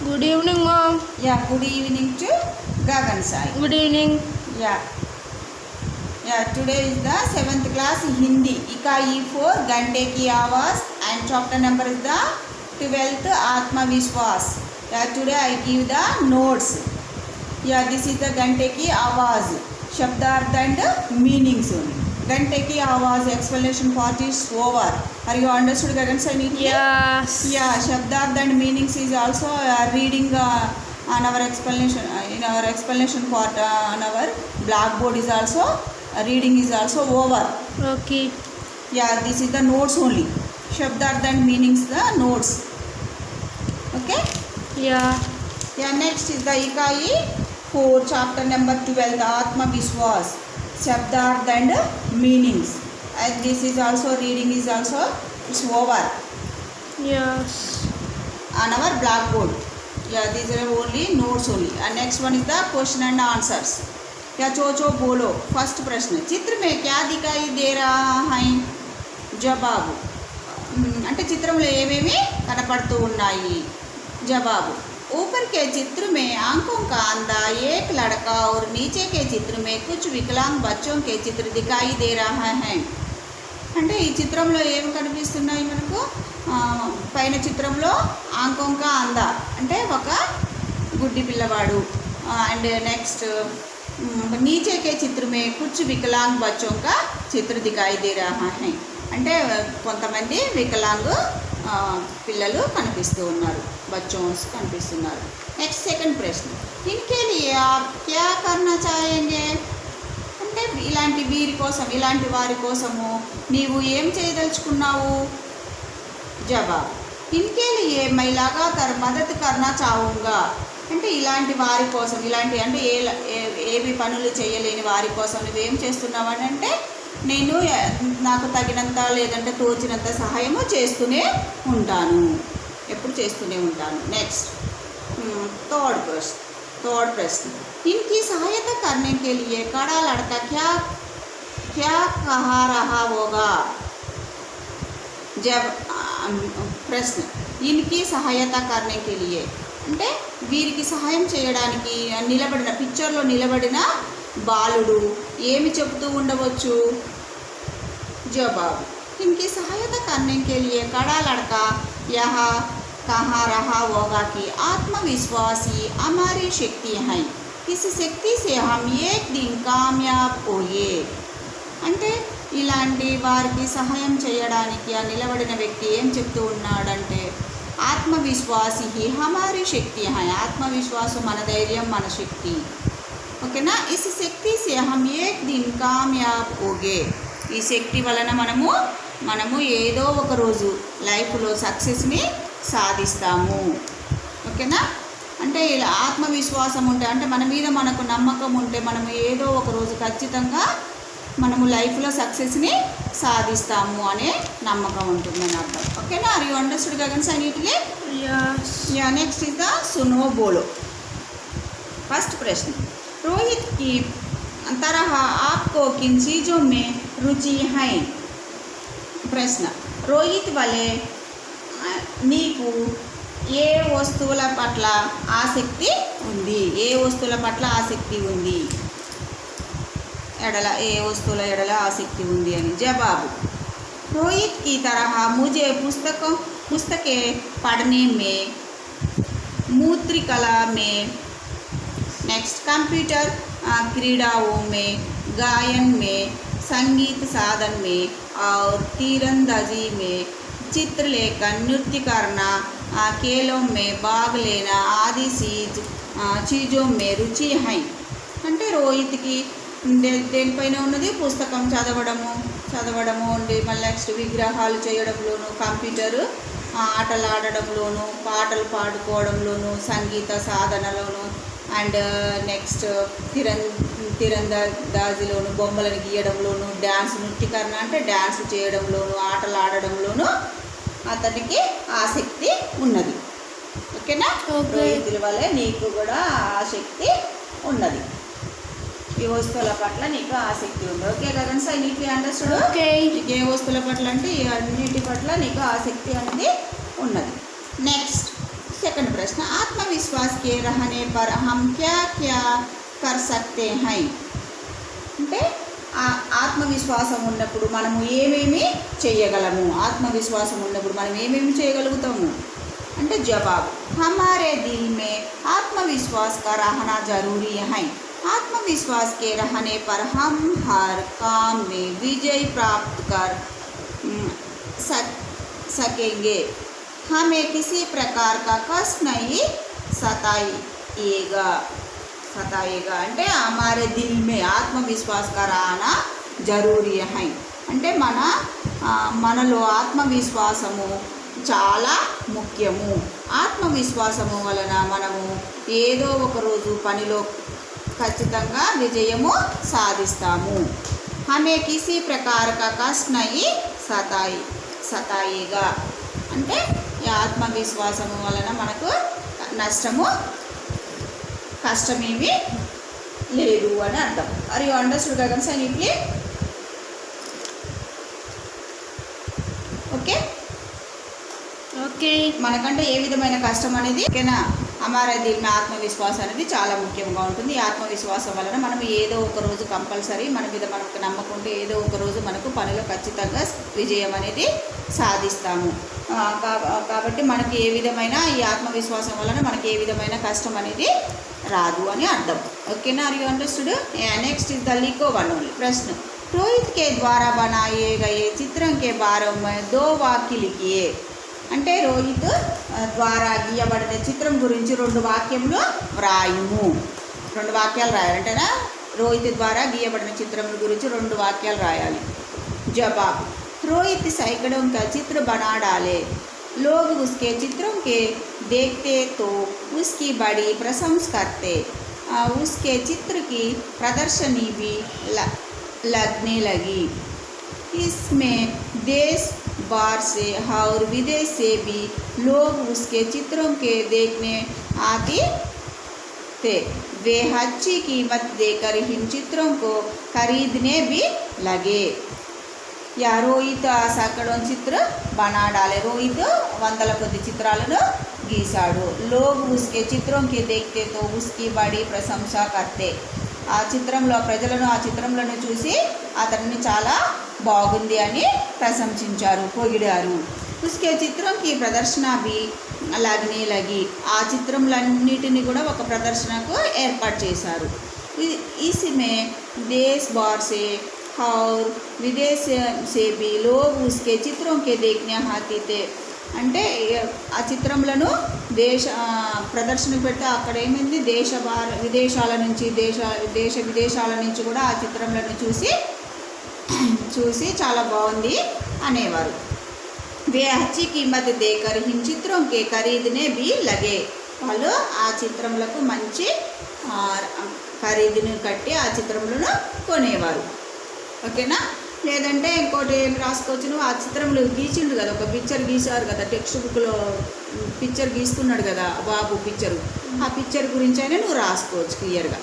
Good evening, mom. Yeah, good evening to Gagan Sai. Good evening. Yeah. Today is the 7th class Hindi. इकाई 4 घंटे की आवाज़ and chapter number is the 12th आत्मविश्वास. Today I give the notes. This is the घंटे की आवाज़. शब्दार्थ and meanings only. घंटे की आवाज़ explanation part is over. Are you understood, Gagan Sai? Yes. Shabdarth and meanings is also reading on our explanation in our explanation part on our blackboard is also reading is also over. Okay. This is the notes only. Shabdarth and meanings the notes. Okay. Next is the ikai 4 chapter number 12 the Atmavishwas. Shabdarth and meanings. And this is also reading is also it's over. Yes. On our blackboard. These are only notes only. And next one is the question and answers. चो बोलो. First प्रश्न, चित्र में क्या दिखाई दे रहा है? जवाबु. అంటే చిత్రంలో ఏమేమి కనపడుతూ ఉన్నాయి? जवाबु. ऊपर के चित्र में आंखों का अंधा एक लड़का और नीचे के चित्र में कुछ विकलांग बच्चों के चित्र दिखाई दे रहा है. అంటే ఈ చిత్రంలో ఏమి కనిపిస్తున్నాయి మనకు? పైన చిత్రంలో ఆంకోంకా అంద అంటే ఒక గుడ్డి పిల్లవాడు. అండ్ నెక్స్ట్ नीचे के चित्र में कुछ विकलांग बच्चों का चित्र दिखाई दे रहा है. అంటే కొంతమంది వికలాంగ్ పిల్లలు కనిపిస్తూ ఉన్నారు, బచ్చోన్స్ కనిపిస్తున్నారు. నెక్స్ట్ సెకండ్ ప్రశ్న, ఇన్కే లియే ఆప్ క్యా కర్నా చాహేంగే? అంటే ఇలాంటి వీరి కోసం, ఇలాంటి వారి కోసము నీవు ఏం చేయదలుచుకున్నావు? జవాబ్, ఇన్కే లియే మై లగాతార్ మదద్ కర్నా చాహూంగా. అంటే ఇలాంటి వారి కోసం, ఇలాంటి అంటే ఏవి పనులు చేయలేని వారి కోసం నువ్వేం చేస్తున్నావు అని అంటే, నేను నాకు తగినంత లేదంటే తోచినంత సహాయము చేస్తూనే ఉంటాను, ఎప్పుడు చేస్తూనే ఉంటాను. నెక్స్ట్ थर्ड प्रश्न, इनकी सहायता करने के लिए कड़ा लड़का क्या क्या कहा रहा होगा? जब प्रश्न, इनकी सहायता करने के लिए అంటే వీరికి సహాయం చేయడానికి నిలబడిన పిక్చర్లో నిలబడిన బాలుడు ఏమి చెబుతూ ఉండవచ్చు? జవాబు, इनकी सहायता करने के लिए कड़ा लड़का यह कहा रहा होगा कि आत्मविश्वास ही हमारी शक्ति है, इस शक्ति से हम एक दिन कामयाब होंगे. అంటే ఇలాంటి వారికి సహాయం చేయడానికి ఆ నిలబడిన వ్యక్తి ఏం చెప్తూ ఉన్నాడంటే, ఆత్మవిశ్వాసి హి హమారీ శక్తి హై, ఆత్మవిశ్వాసం మన ధైర్యం, మన శక్తి. ఓకేనా? ఇస్ శక్తి సే హమ్ ఏక్ దిన్ కామయాబ్ హోగే. ఈ శక్తి వలన మనము ఏదో ఒక రోజు లైఫ్లో సక్సెస్ని సాధిస్తాము. ఓకేనా? అంటే ఇలా ఆత్మవిశ్వాసం ఉంటే, అంటే మన మీద మనకు నమ్మకం ఉంటే మనము ఏదో ఒక రోజు ఖచ్చితంగా మనము లైఫ్లో సక్సెస్ని సాధిస్తాము అనే నమ్మకం ఉంటుందని అర్థం. ఓకేనా? Are you understood Gagan Sai neatly? Next is the सुनो बोलो. फर्स्ट प्रश्न, रोहित की तरह आपको किन चीज़ों में रुचि है? प्रश्न, రోహిత్ వలె నీకు ఏ వస్తువుల పట్ల ఆసక్తి ఉంది? ఏ వస్తువుల పట్ల ఆసక్తి ఉంది? ఎడల ఏ వస్తువుల ఎడల ఆసక్తి ఉంది అని. జవాబు, रोहित की तरह मुझे पुस्तकें पढ़ने में, मूत्रिकला में, नेक्स्ट कंप्यूटर क्रीड़ाओं में, गायन में, संगीत साधन में और तीरंदाजी में, चित्रलेखन, नृत्य करना, खेलों में भाग लेना आदि चीज़ों में रुचि है. అంటే రోహిత్కి దేనిపైన ఉన్నది? పుస్తకం చదవడము ఉండి, మళ్ళీ నెక్స్ట్ విగ్రహాలు చేయడంలోను, కంప్యూటర్ ఆటలు ఆడడంలోను, పాటలు పాడుకోవడంలోను, సంగీత సాధనలోను, అండ్ నెక్స్ట్ తిరందాజీలోను, బొమ్మలను గీయడంలోను, డ్యాన్స్, నృత్యకరణ అంటే డ్యాన్స్ చేయడంలోను, ఆటలు ఆడడంలోను అతనికి ఆసక్తి ఉన్నది. ఓకేనా? రోహితుల వల్ల నీకు కూడా ఆసక్తి ఉన్నది, ఈ వస్తువుల పట్ల నీకు ఆసక్తి ఉంది. Okay Gagan Sai neatly understood? Okay. నీకు ఏ వస్తువుల పట్ల అంటే ఈ అన్నిటి పట్ల నీకు ఆసక్తి అనేది ఉన్నది. నెక్స్ట్ सेकंड प्रश्न आत्मविश्वास के रहने पर हम क्या क्या कर सकते हैं అంటే ఆత్మవిశ్వాసం ఉన్నప్పుడు మనము ఏమేమి చేయగలము ఆత్మవిశ్వాసం ఉన్నప్పుడు మనం ఏమేమి చేయగలుగుతాము అంటే జవాబు हमारे दिल में आत्मविश्वास का रहना जरूरी है आत्मविश्वास के रहने पर हम हर काम में विजय प्राप्त कर सकेंगे हमें किसी प्रकार का कष्ट नहीं सताएगा అంటే हमारे दिल में आत्मविश्वास का रहना जरूरी है అంటే మనలో ఆత్మవిశ్వాసము చాలా ముఖ్యము ఆత్మవిశ్వాసము వలన మనము ఏదో ఒక రోజు పనిలో ఖచ్చితంగా విజయము సాధిస్తాము हमें किसी प्रकार का कष्ट नहीं सताएगा అంటే ఈ ఆత్మవిశ్వాసము వలన మనకు కష్టమేమీ లేదు అని అర్థం are you understood Gagan sir neatly okay okay మనకంటే ఏ విధమైన కష్టం అనేది ఓకేనా हमारे दिल में ఆత్మవిశ్వాసం అనేది చాలా ముఖ్యంగా ఉంటుంది ఈ ఆత్మవిశ్వాసం వలన మనం ఏదో ఒక రోజు కంపల్సరీ మన మీద మనకు నమ్మకం ఉంటే ఏదో ఒక రోజు మనకు పనిలో ఖచ్చితంగా విజయం అనేది సాధిస్తాము కాబట్టి మనకి ఏ విధమైన ఈ ఆత్మవిశ్వాసం వలన మనకి ఏ విధమైన కష్టం అనేది రాదు అని అర్థం ఓకేనా are you understood next is the लिखो वन ओनली प्रश्न रोहित के द्वारा बनाए गए चित्रण के बारे में 2 वाक्य लिखिए అంటే రోహిత్ ద్వారా గీయబడిన చిత్రం గురించి 2 వాక్యములు వ్రాయుము 2 వాక్యాలు రాయాలంటేనా రోహిత్ ద్వారా గీయబడిన చిత్రం గురించి 2 వాక్యాలు రాయాలి जवाब रोहित सैकड़ों का चित्र बना डाले लोग उसके चित्रों के देखते तो उसकी बड़ी प्रशंसा करते उसके चित्र की प्रदर्शनी भी लगने लगी इसमें देश बाहर से और विदेश से भी लोग उसके चित्रों के देखने आते थे वे अच्छी कीमत देकर इन चित्रों को खरीदने भी लगे या रोहित सैकड़ों चित्र बना डाले रोहित వందల కొద్ది చిత్రాలను గీశాడు लोग उसके चित्रों के देखते तो उसकी बड़ी प्रशंसा करते ఆ చిత్రంలో ప్రజలను ఆ చిత్రంలను చూసి అతన్ని చాలా బాగుంది అని ప్రశంసించారు పొగిడారు उसके चित्रों की प्रदर्शना भी लगने लगी ఆ చిత్రములన్నిటిని కూడా ఒక ప్రదర్శనకు ఏర్పాటు చేశారు इसमें देश बाहर से और विदेश से भी लोग उसके चित्रों के देखने आते थे అంటే ఆ చిత్రములను ప్రదర్శనకు పెడితే అక్కడ ఏమైంది విదేశాల నుంచి విదేశాల నుంచి కూడా ఆ చిత్రములను చూసి చాలా బాగుంది అనేవారు వే అచ్చి कीमत देकर इन चित्रों के खरीदने भी लगे వాళ్ళు ఆ చిత్రములకు మంచి ఖరీదును కట్టి ఆ చిత్రములను కొనేవారు ఓకేనా లేదంటే ఇంకోటి ఏం రాసుకోవచ్చు నువ్వు ఆ చిత్రంలో గీచిండు కదా ఒక పిక్చర్ గీసారు కదా టెక్స్ట్ బుక్లో పిక్చర్ గీస్తున్నాడు కదా బాబు పిక్చరు ఆ పిక్చర్ గురించి అయినా నువ్వు రాసుకోవచ్చు క్లియర్గా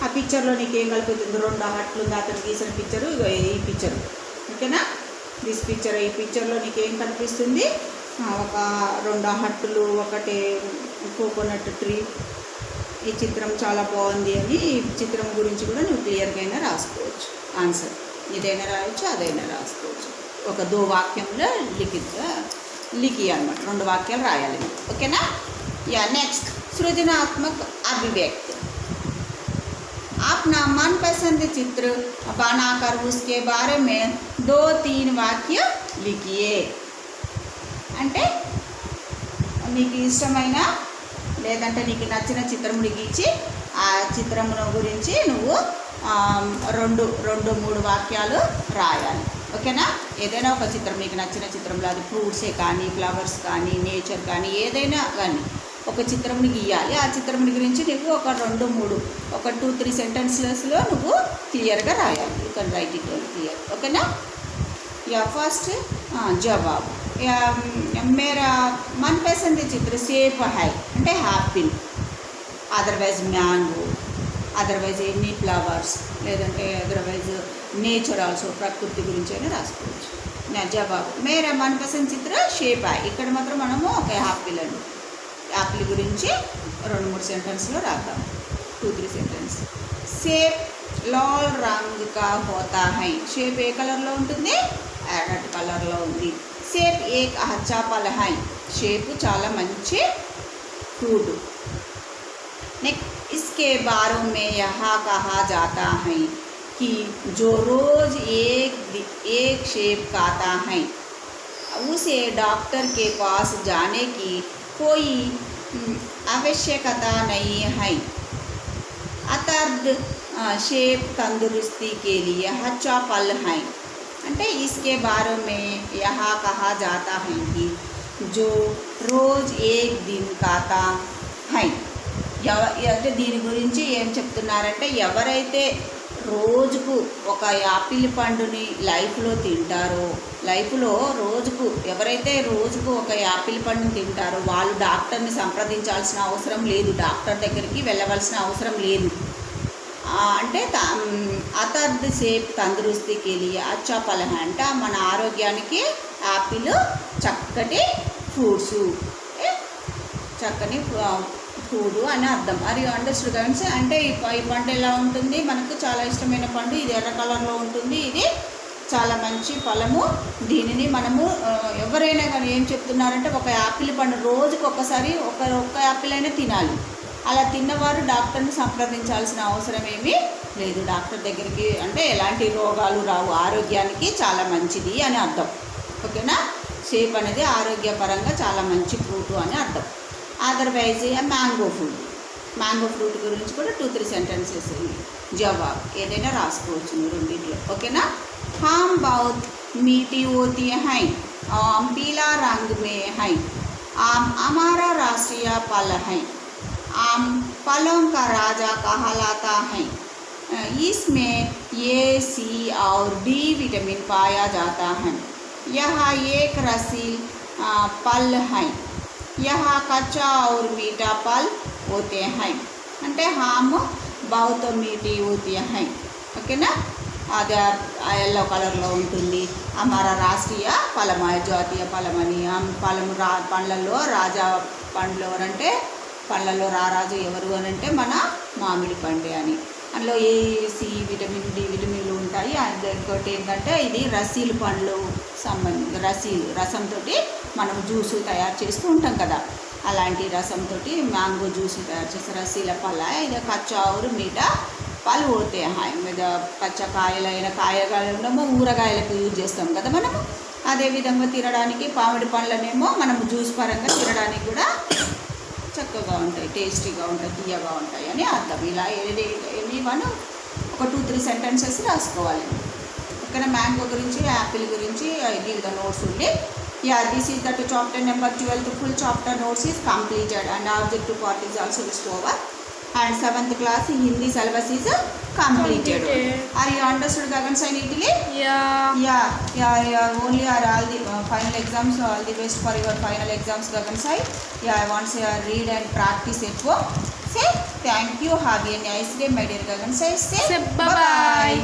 ఆ పిక్చర్లో నీకు ఏం కలుపుతుంది 2 హట్లు ఉంది అతను గీసిన పిక్చరు ఈ పిక్చరు ఓకేనా దిస్ పిక్చర్ ఈ పిక్చర్లో నీకు ఏం కనిపిస్తుంది ఒక 2 హట్టులు ఒకటి కోకోనట్ ట్రీ ఈ చిత్రం చాలా బాగుంది అని ఈ చిత్రం గురించి కూడా నువ్వు క్లియర్గా అయినా రాసుకోవచ్చు ఆన్సర్ ఇదైనా రాయొచ్చు అదైనా రాసుకోవచ్చు ఒక 2 వాక్యంలో లిఖి అన్నమాట 2 వాక్యాలు రాయాలి ఓకేనా या नेक्स्ट सृजनात्मक अभिव्यक्ति अपना मनपसंद चित्र बनाकर उसके बारे में 2-3 वाक्य लिखिए అంటే నీకు ఇష్టమైన లేదంటే నీకు నచ్చిన చిత్రముని గీచి ఆ చిత్రమును గురించి నువ్వు 2-3 వాక్యాలు రాయాలి ఓకేనా ఏదైనా ఒక చిత్రం నీకు నచ్చిన చిత్రంలో అది ఫ్రూట్సే కానీ ఫ్లవర్స్ కానీ నేచర్ కానీ ఏదైనా కానీ ఒక చిత్రంని గీయాలి ఆ చిత్రంని గురించి నువ్వు ఒక 2-3 ఒక 2-3 సెంటెన్సెస్లో నువ్వు క్లియర్గా రాయాలి you can write it clear ఓకేనా या फर्स्ट जवाब मेरा मनपसंद चित्र सेब है అంటే Apple otherwise mango otherwise any flowers లేదంటే అదర్వైజ్ నేచర్ ఆల్సో ప్రకృతి గురించి అయినా రాసుకోవచ్చు నా జవాబు మేరా మనపసంద్ చిత్ర షేప్ है ఇక్కడ మాత్రం మనము ఒక యాపిల్ అని యాపిల్ గురించి 2-3 సెంటెన్స్లో రాద్దాం. 2-3 సెంటెన్స్. సేబ్ లాల్ రంగ్ కా హోతా హై. షేప్ ఏ కలర్లో ఉంటుంది? రెడ్ కలర్లో ఉంది. సేబ్ ఏక్ అచ్చా ఫల్ హై. షేప్ చాలా మంచి ఫ్రూట్. नेक्स्ट इसके बारे में यहाँ कहा जाता है कि जो रोज़ एक सेब खाता है उसे डॉक्टर के पास जाने की कोई आवश्यकता नहीं है. अतर्द सेब तंदुरुस्ती के लिए अच्छा फल है. అంటే इसके बारे में यहाँ कहा जाता है कि जो रोज़ एक दिन खाता है. అంటే దీని గురించి ఏం చెప్తున్నారంటే ఎవరైతే రోజుకు ఒక యాపిల్ పండుని లైఫ్లో తింటారో, ఎవరైతే రోజుకు ఒక యాపిల్ పండుని తింటారో వాళ్ళు డాక్టర్ని సంప్రదించాల్సిన అవసరం లేదు, డాక్టర్ దగ్గరికి వెళ్ళవలసిన అవసరం లేదు. అంటే అతర్ద్ సేబ్ తందరుస్తికి లియే అచ్చా ఫల్ హై అంటే మన ఆరోగ్యానికి యాపిల్ చక్కటి ఫ్రూట్స్, చక్కని ఫుడ్ అని అర్థం. అది అండర్స్టూడ్ గైడ్స్. అంటే ఈ పండు ఎలా ఉంటుంది? మనకు చాలా ఇష్టమైన పండు. ఇది ఎర్ర కలర్లో ఉంటుంది. ఇది చాలా మంచి ఫలము. దీనిని మనము ఎవరైనా కానీ ఏం చెప్తున్నారంటే ఒక యాపిల్ పండు రోజుకు ఒక్కసారి ఒక్క యాపిల్ అయినా తినాలి. అలా తిన్నవారు డాక్టర్ని సంప్రదించాల్సిన అవసరం ఏమీ లేదు. డాక్టర్ దగ్గరికి అంటే ఎలాంటి రోగాలు రావు, ఆరోగ్యానికి చాలా మంచిది అని అర్థం. ఓకేనా? సేబ్ అనేది ఆరోగ్యపరంగా చాలా మంచి ఫ్రూట్ అని అర్థం. అదర్వైజ్ మ్యాంగో ఫ్రూట్ గురించి కూడా 2-3 సెంటెన్సెస్ జవాబు ఏదైనా రాసుకోవచ్చు మీరు రెండింటిలో. ఓకేనా? हम बहुत मीठी होती हैं, आम पीला रंग में है, आम हमारा राष्ट्रीय फल है, आम फलों का राजा कहलाता है, इसमें ए, सी और डी विटामिन पाया जाता है, यह एक रसील फल है, यहाँ कच्चा और मीठा फल होते हैं. అంటే हम बहुत मीठी होती हैं. ఓకేనా? అది ఎల్లో కలర్లో ఉంటుంది. हमारा రాష్ట్రీయ ఫలం, జాతీయ ఫలమని. పండ్లలో రాజా పండ్లు ఎవరంటే పండ్లలో రారాజు ఎవరు అని అంటే మన మామిడి పండే అని. అందులో ఏ, సి విటమిన్, డి విటమిన్లు ఉంటాయి. ఇంకోటి ఏంటంటే ఇది రసీలు పండ్లు రసంతో మనం జ్యూసు తయారు చేస్తూ ఉంటాం కదా, అలాంటి రసంతో మ్యాంగో జ్యూస్ తయారు చేస్తే రసీల ఫల. ఇది కచ్చా ఔర్ మీఠా ఫల్ పోతే హాయ్ మీద పచ్చకాయలైన కాయగాయలేమో ఊరగాయలకు యూజ్ చేస్తాం కదా మనము. అదేవిధంగా తినడానికి మామిడి పండ్లనేమో మనం జ్యూస్ పరంగా తినడానికి కూడా చక్కగా ఉంటాయి, టేస్టీగా ఉంటాయి, తీయగా ఉంటాయి అని అర్థం. ఇలా ఎనీ వన్ ఒక 2-3 సెంటెన్సెస్ రాసుకోవాలి. ఓకేనా? మ్యాంగో గురించి, యాపిల్ గురించి గివ్ ద నోట్స్ ఉంది. Yeah, this is the chapter number 12. The full chapter notes is completed and objective part is also over. And 7th class Hindi syllabus is completed. Are you understood Gagan Sai neatly? Yeah. Only are all the final exams. All the best for your final exams, Gagan Sai. Yeah, I want to say read and practice at home. Say thank you. Have a nice day, my dear Gagan Sai. Say bye bye.